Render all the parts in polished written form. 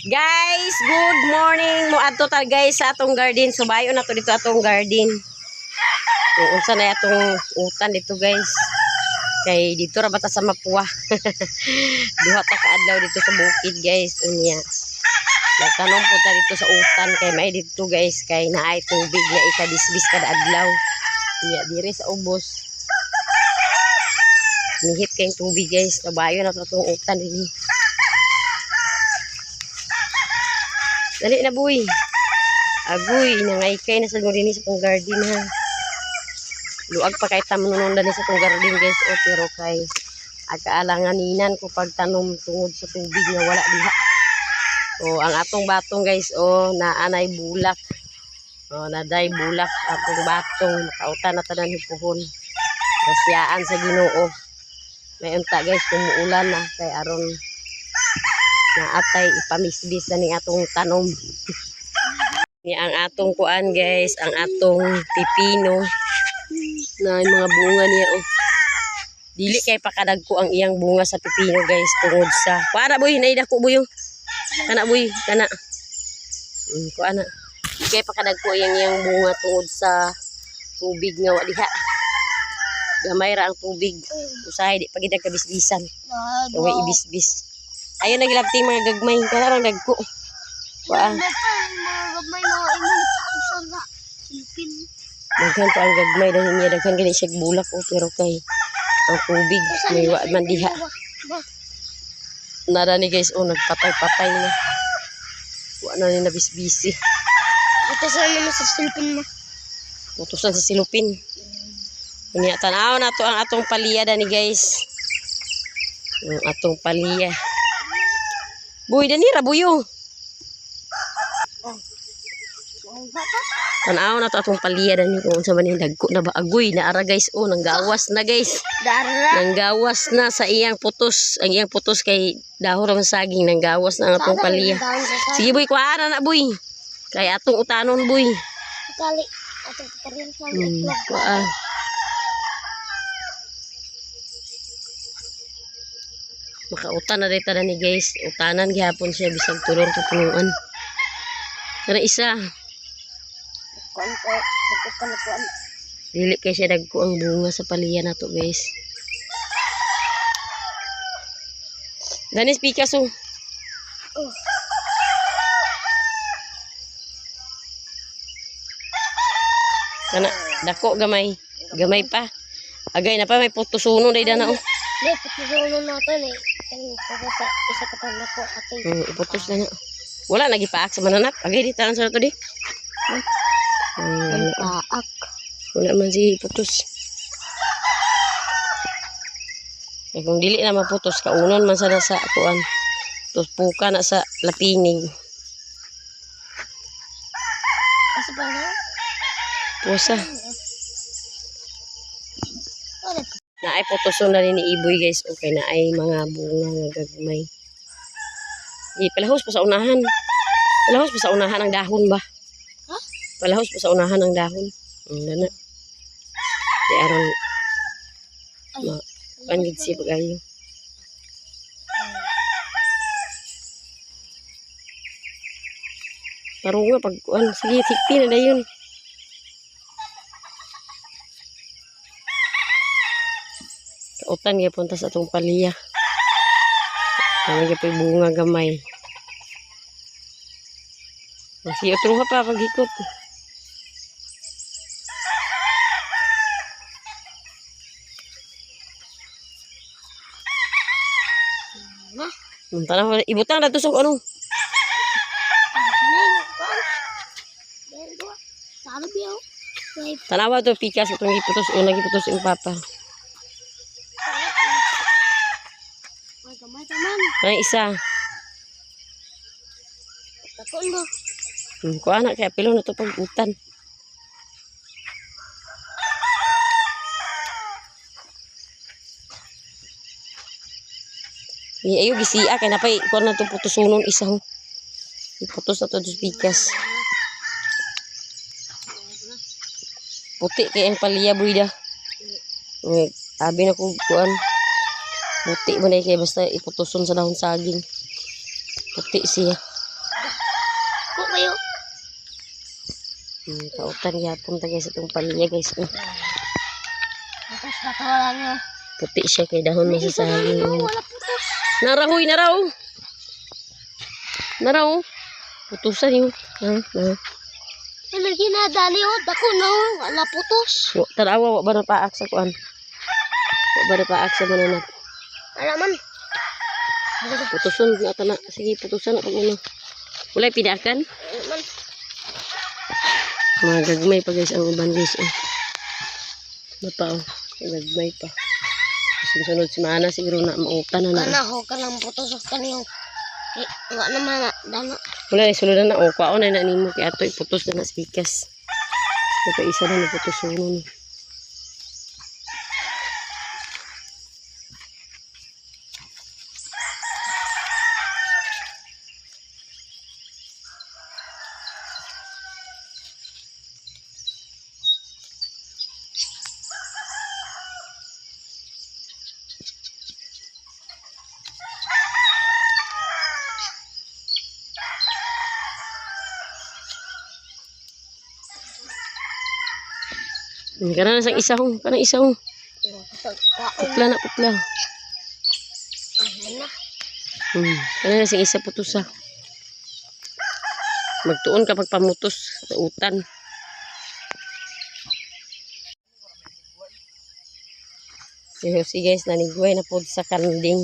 Guys, good morning. Moadto ta guys sa atong garden. Subayo na to dito atong garden. Unsa na atong utan dito guys. Kay dito ra bata sa Mapua. Duha ta ka adlaw dito sa bukid guys. Unya. Nagtanom po ta dito sa utan kay may dito guys kay naay tubig na ikadisbis kada adlaw. Unya diri sa ubos. Nihit kay tubig guys. Subayo na to atong utan dinhi. Dali na boy. Agoy, nangaykay na sa rin sa itong garden ha. Luag pa kay tamunon na sa itong garden guys. O pero kay agkaalanganinan ko pagtanom tungod sa tubig na wala diha. O ang atong batong guys o naanay bulak. O naday bulak atong batong. Makautan na tanan ni puhon. Rasyaan sa Ginoo. May unta guys kumuulan na kay aron na atay ipamisbis na ning atong tanom. Ni ang atong kuan guys, ang atong pipino na mga bunga niya oh. Dili kay pakadagko ang iyang bunga sa pipino guys tungod sa para boy naidako boy kana boy kana kuan na kay pakadagko iyang bunga tungod sa tubig nga wa diha. Gamay ra ang tubig usahay di pagidag kabisbisan kay ibisbis. Ayun naglabting mga gagmay kana lang dagko. Wa. Gagmay mga imong usan na silpin. Daghan pa ang gagmay dahil niya daghan gani siya bulak o pero kay ang tubig may wa man diha. Nara ni guys o nagpatay-patay na. Wa na ni nabisbisi. Utusan naman sa silpin mo. Utusan sa silupin. Unya tanaw na to ang atong paliya dani guys. Ang atong paliya. Boy, dani ra buyo. Tanaw na to atong paliya dani kung unsa man dagko na ba agoy na ara guys oh nanggawas na guys. Nanggawas na sa iyang putos. Ang iyang putos kay dahon ra saging nanggawas na ang atong paliya. Sige boy kuha na boy. Kay atong utanon boy. Kali atong parin sa kuha. Makautan na dito na ni guys. Utanan gihapon siya bisag tulor sa punuan. Kana isa. Dili kay siya dagko ang bunga sa paliya na to guys. Danis Picasso. Kana dako gamay. Gamay pa. Agay na pa may putusuno day dana oh. Putusuno natin eh. Isa ka pa na po atin. Iputos na nga. Wala nagipaak sa mananap. Agay di tanan sa to di. Paak. Wala man si putos. Kaya kung dili na maputos, kaunon man sa nasa kuan. Tapos puka na sa lapinig. Asa ba na? Pusa. Naay putuson na rin ni Iboy guys. Okay, naay mga bunga nga gagmay. Palahos pa sa unahan. Palahos pa sa unahan ang dahon ba? Ha? Palahos pa sa unahan ang dahon. Dana. Di aron panggid siya pag-ayo. Parang nga pag sige, tikti na da yun. Kautan nga punta sa itong paliya. Ang nga bunga gamay. Sige, utruha pa paghikot. Tanah ibutang na tusok ano? Tanawa to pikas itong iputos o nagiputos yung papa. Ang isa. Kuha na kaya pilo na ito pag-utan. Ayo gisia kay napay kuha na ito putusunon isa ho. Iputos na ito dos pikas. Puti kay ang paliya buida. Abi na ko kuan. Puti mo na kay basta iputuson sa dahon saging. Puti siya. kayo. Kautan yapon ta guys itong palya guys. Putos na to, wala nyo. Puti siya kay dahon May isa na masasali. yun, wala putos. Narahoy, naraw. Naraw. Putusan yun. Ay, may ginadali oh. Dako na oh. Wala putos. Tarawa, wak ba na paak sa kuan? Wak ba na paak sa mananap? Wala man. Putusan na ata na. Sige, putusan na pag ano. Wala pinakan. Wala man. Mga gagmay pa guys ang uban guys. Ano pa oh. Gagmay pa. Sunod si Mana siguro na mautan na na. Kanaho ka lang putos of kaniyo. Wala naman na. Dana. Wala na, sunod na na. O, kwaon na na nimo kaya ito iputos na na spikas. Ito isa na naputos nun. Kana na sang isa hong. Kana isa hong. Putla na, putla. Ayan na. Kana na sang isa putusa. Magtuon ka pagpamutos sa utan. Si guys, nanigway na po sa kanding.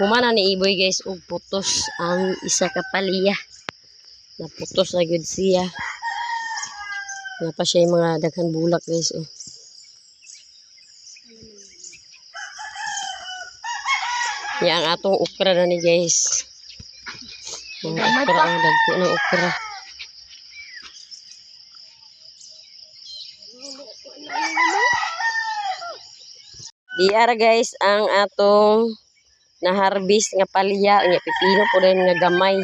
Humana ni Iboy guys og putos ang isa ka palya. Naputos na gyud siya. Nga pa siya yung mga daghan bulak guys oh. Ya ang atong okra na ni guys. Ang okra ang dagko ng okra. Diara guys ang atong na-harvest nga palya, nga pipino po rin nga gamay.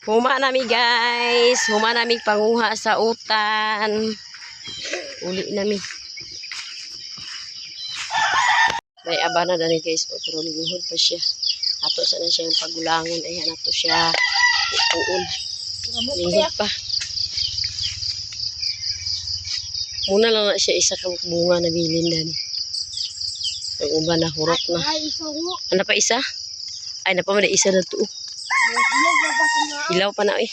Huma nami guys, huma nami panguha sa utan. Uli nami. May abana na ni guys, pero linghod pa siya. Ato sana siya yung pagulangan, ayan ato siya. Uun. Linghod pa. Muna lang na siya isa ka bunga na bilin na ni. Ang uban na hurot na. Ano pa isa? Ay, napamada isa na to. Ilaw pa na eh.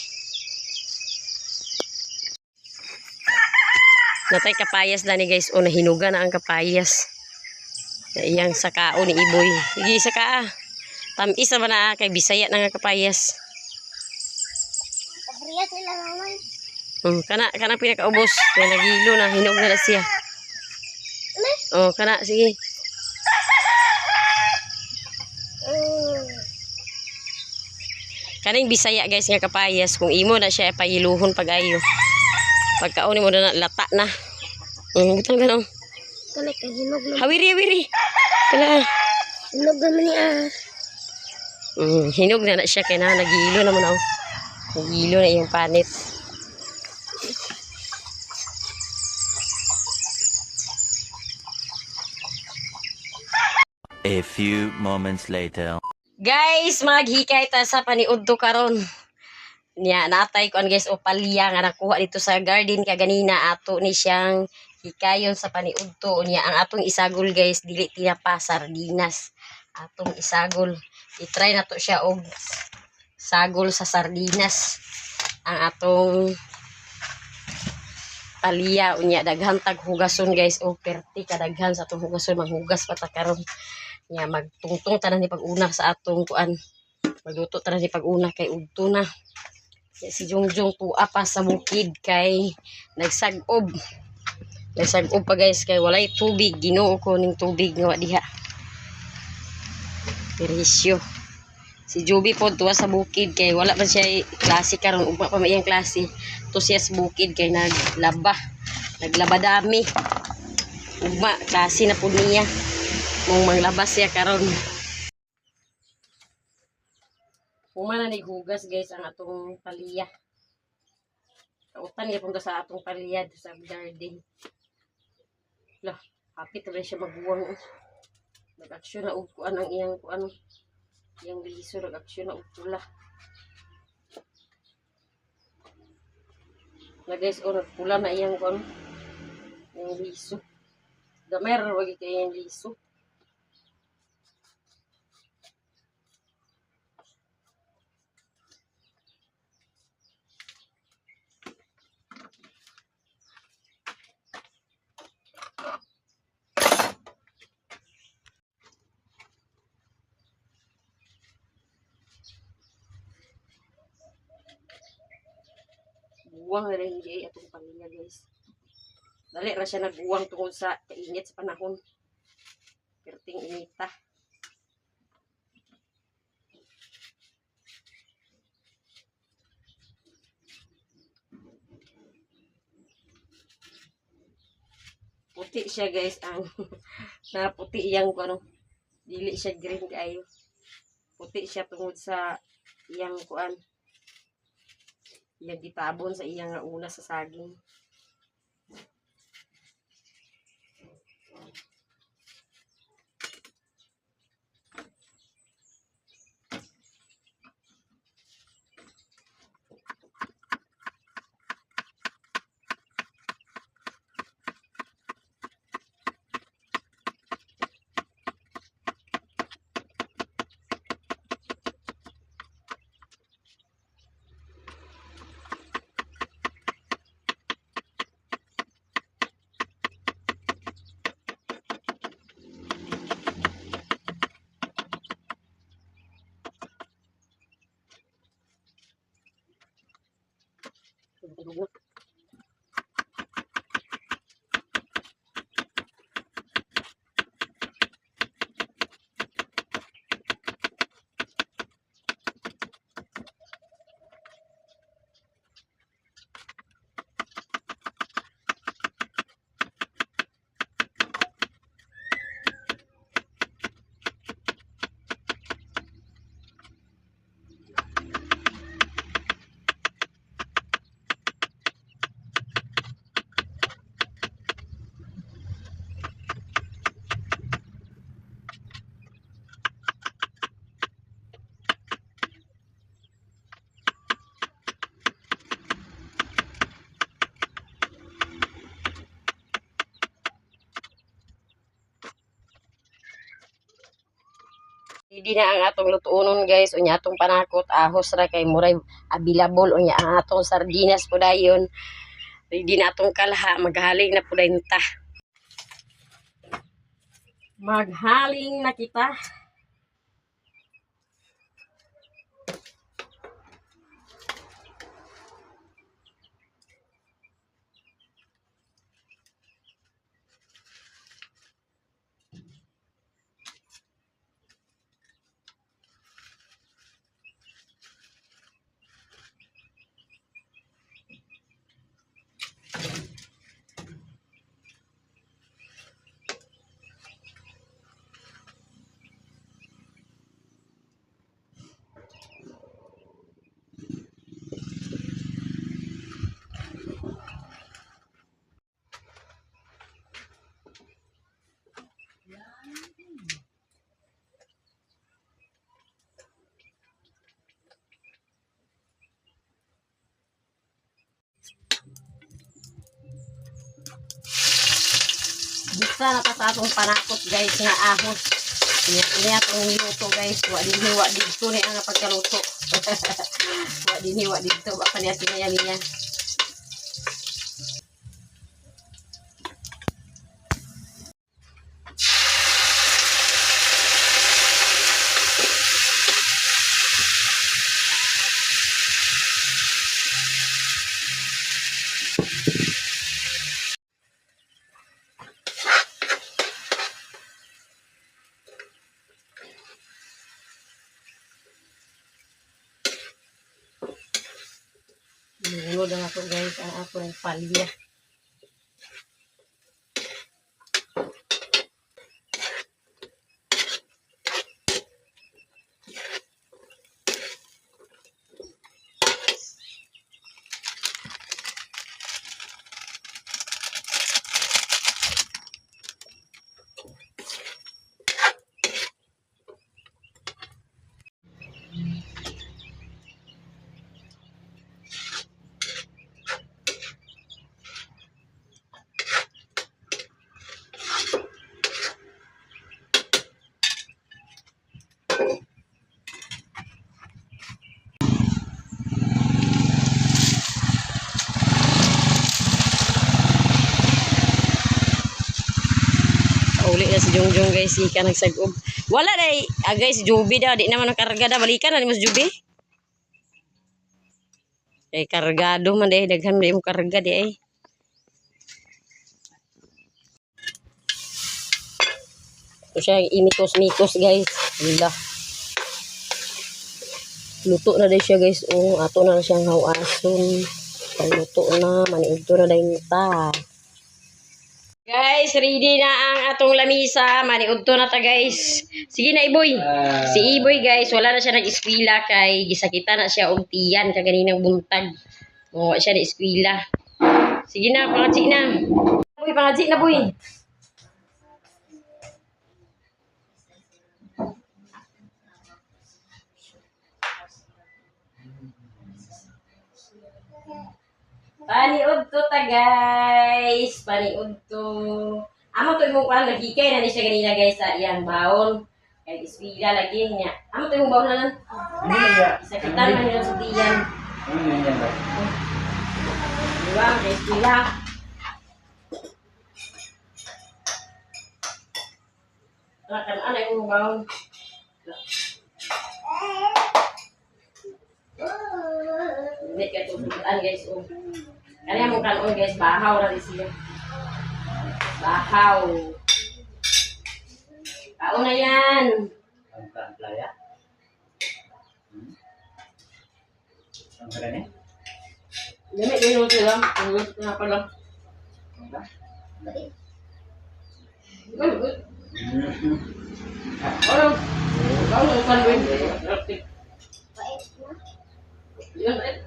Natay kapayas na ni guys. O, nahinuga na ang kapayas. Iyang sakao ni Iboy. Sige, saka. Tamis naman na kay Bisaya na nga kapayas. Kabriya sila naman. Kana pinakaubos. Kaya nagilo na. Hinog na siya. Oh, kana. Sige. Kaning Bisaya guys nga kapayas kung imo na siya payiluhon pag-ayo. Pagkaon mo na lata na. Butang ganun. Kani kay hinog na. Hawiri. Kana. Hinog naman niya. Hinog na siya kay na nagilo naman ako. Nagilo na yung panit. A few moments later. Guys, maghikay ta sa paniudto karon. Nya natay ko guys o palya nga nakuha dito sa garden kaganina ato ni siyang hikayon sa paniudto niya ang atong isagol guys dili tinapa sardinas. Atong isagol. I-try na to siya og sagol sa sardinas. Ang atong palya unya daghan tag hugason guys o perti kadaghan sa atong hugason manghugas pa ta karon. Nya magtungtong tanan ni pag-una sa atong kuan. Magluto tanan ni pag-una kay udto na. Si Jongjong tuwa pa sa bukid kay nagsag-ob. Nagsag-og pa guys kay walay tubig. Ginoo ko ning tubig nga wa diha. Perisyo. Si Joby po tuwa sa bukid kay wala man siya klase karon ugma pa may iyang klase. To siya sa bukid kay naglaba. Naglaba dami. Ugma klase na pud niya. Mong manglabas siya karon. Humana nighugas guys ang atong paliya. Kautan niya punta sa atong paliya sa garden. Lah, hapit na siya magbuwang. Nag-aksyon na og kuan ang iyang kuan. Iyang liso nag-aksyon na og pula. Na guys, nagpula na iyang kuan. Iyang liso. Gamay ra wagi kay iyang liso. Buwang na rin di atong pamilya guys. Dali ra siya nagbuwang tungod sa kainit sa panahon. Perting inita. Puti siya guys ang na puti iyang ano. Dili siya green kayo. Puti siya tungod sa iyang kuan. Iyang gitabon sa iyang una sa saging. Hindi na ang atong lutuonon guys. Unya atong panakot. Ahos ra kay muray available. Unya ang atong sardinas po dayon. Hindi na atong kalha. Maghaling na po dayon ta. Maghaling na kita. Bisa na ta sa atong panakot guys nga ahos. Ini atong niluto guys. Wa dito ni ang pagkaluto. Wa dito baka niya niya. Isulod ang ako guys, ang ako ng palya. Uli na si Jongjong guys, ika nagsagub. Wala na guys, Juby daw, di naman nakarga daw. Balikan na ni mas Juby. Kargado man deh, daghan di mo karga di eh. Ito siya, imikos-mikos guys. Wala. Luto na dahil siya guys. Ato na siyang hawason. Luto na, maniudto na dahil ta. Guys, ready na ang atong lamisa. Maniudto na ta guys. Sige na Iboy. Si Iboy guys, wala na siya nag-eskwela kay gisakita na siya og tiyan kaganinang buntag. Wala siya na eskwela. Sige na, pangadji na. Boy, pangadji na boy. Paniudto ta guys. Paniudto. Amo to imong kuan nagikay na ni siya ganina guys sa iyang baon. Kay eskwela lagi niya. Amo to imong baon na lang. Isakitan man niya sa tiyan. Diba? Kay eskwela. Kan ana imong baon. Hindi ka tutulan guys. Kaya mo kanon guys, bahaw na rin siya. Bahaw. Kaon na yan. Ang playa. Ang kanya? Dami, gano'n sila. Ang gusto na pala. Ano? Ano ang sandwich? Yan eh.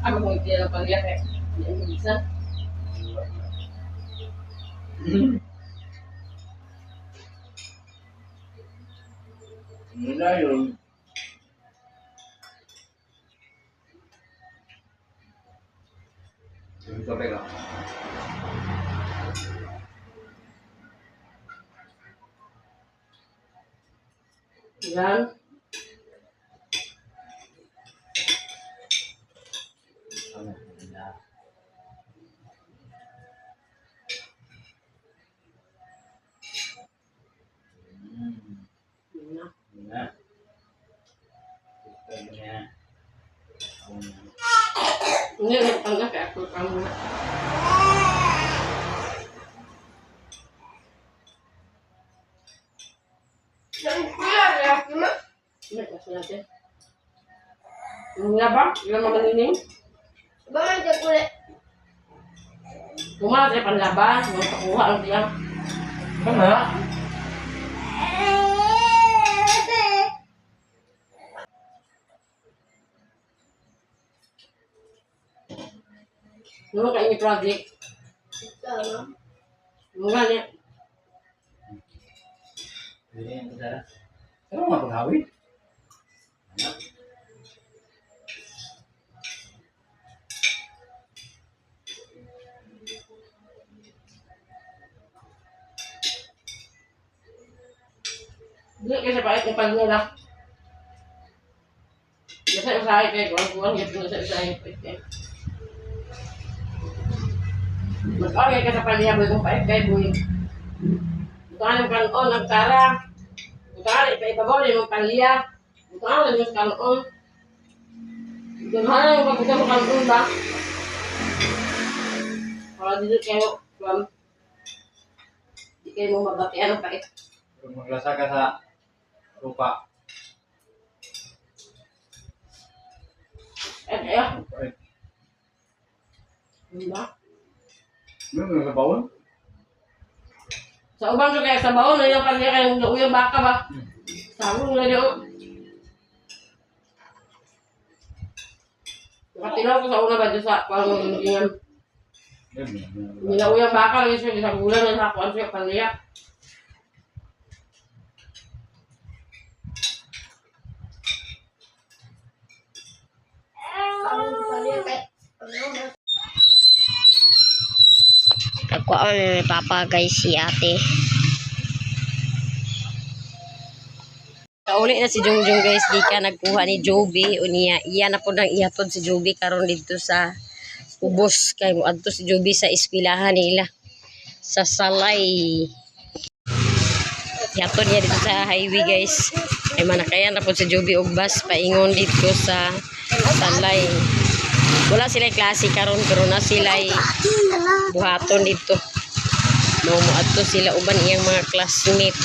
Ako mo itiyan ang pangyak eh. Yan yung isa. Wala yun. Yung kape ka. Yan. Ini nagpanggap kaya ako kamu. Ini kasi natin. Yung laba, yung mga nining. Ba man dyan kulit. Kumala tayo panlaba, yung pakuha lang siya. Ano? Ano ka ini project? Sama. Mga niya. Hindi yan ito dara. Ano nga paghawid? Hindi kasi pahit yung pagnila. Kasi usahay kayo, kuwan gitu na sa usahay kayo. Mag-orgay ka sa paniya, boy, kung pahit kayo, boy. Bukangan yung kanon, nagtara. Bukangan, ipaibabaw na yung paniya. Bukangan yung kanon. Bukangan yung pagbuka mo kanon ba? Para dito kayo, di kayo mo mabati. Ano pa ito? Kung maglasa ka sa lupa. Kaya. Ay, Diba? may sa bawon? Sa ubang kaya sa baon, na yung kanila kayong uyang baka ba? Sabong na diyo. Nakatinaw ko sa una ba dyan sa pangunggingan. Uyang baka lagi siya sa bulan na sa kuwan siya kanila. Nagkuha ni Papa guys si ate. Kauli na si Jongjong guys, di ka nagkuha ni Joby o niya. Iya na po nang ihatod si Joby karon dito sa ubos. Kay mo adto si Joby sa eskwelahan nila. Sa Salay. Ihatod niya dito sa highway guys. Ay manakayan na po si Joby og bus paingon dito sa Salay. Wala sila klase karon pero na sila buhaton dito. Mo adto sila uban iyang mga classmate.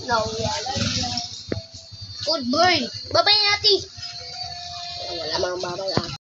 No, good boy. Babay natin. Wala mga babay